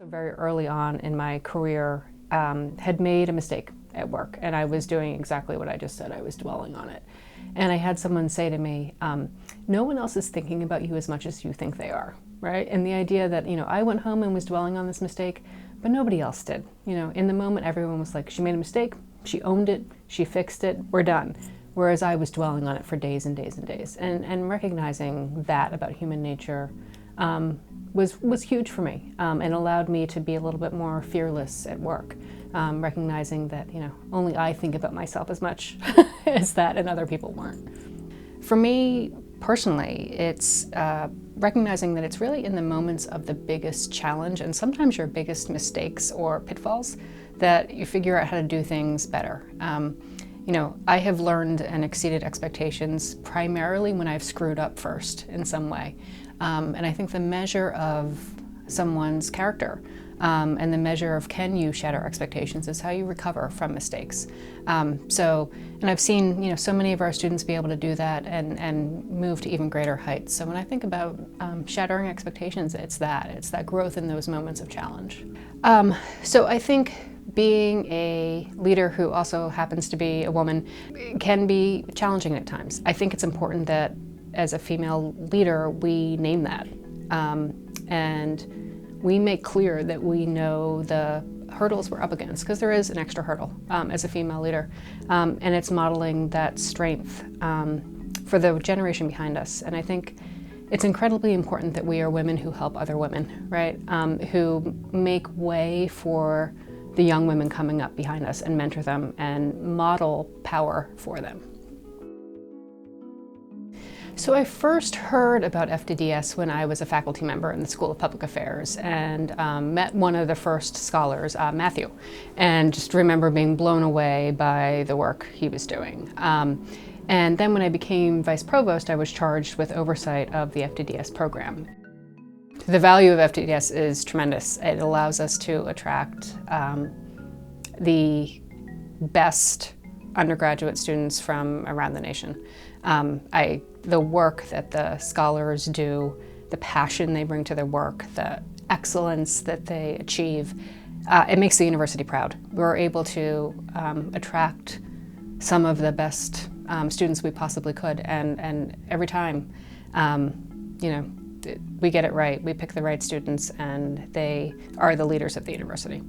Very early on in my career, had made a mistake at work, and I was doing exactly what I just said. I was dwelling on it. And I had someone say to me, no one else is thinking about you as much as you think they are, right? And the idea that, I went home and was dwelling on this mistake, but nobody else did. In the moment, everyone was like, she made a mistake, she owned it, she fixed it, we're done. Whereas I was dwelling on it for days and days and days. And recognizing that about human nature was huge for me, and allowed me to be a little bit more fearless at work, recognizing that only I think about myself as much as that, and other people weren't. For me personally, it's recognizing that it's really in the moments of the biggest challenge and sometimes your biggest mistakes or pitfalls that you figure out how to do things better. I have learned and exceeded expectations primarily when I've screwed up first in some way. And I think the measure of someone's character and the measure of can you shatter expectations is how you recover from mistakes. And I've seen so many of our students be able to do that and move to even greater heights. So when I think about shattering expectations, it's that growth in those moments of challenge. So I think being a leader who also happens to be a woman can be challenging at times. I think it's important that as a female leader, we name that. And we make clear that we know the hurdles we're up against, because there is an extra hurdle as a female leader. And it's modeling that strength for the generation behind us. And I think it's incredibly important that we are women who help other women, right? Who make way for the young women coming up behind us and mentor them and model power for them. So I first heard about FDDS when I was a faculty member in the School of Public Affairs and met one of the first scholars, Matthew, and just remember being blown away by the work he was doing. And then when I became Vice Provost, I was charged with oversight of the FDDS program. The value of FDDS is tremendous. It allows us to attract the best undergraduate students from around the nation. The work that the scholars do, the passion they bring to their work, the excellence that they achieve, it makes the university proud. We're able to attract some of the best students we possibly could, and every time, we get it right. We pick the right students, and they are the leaders of the university.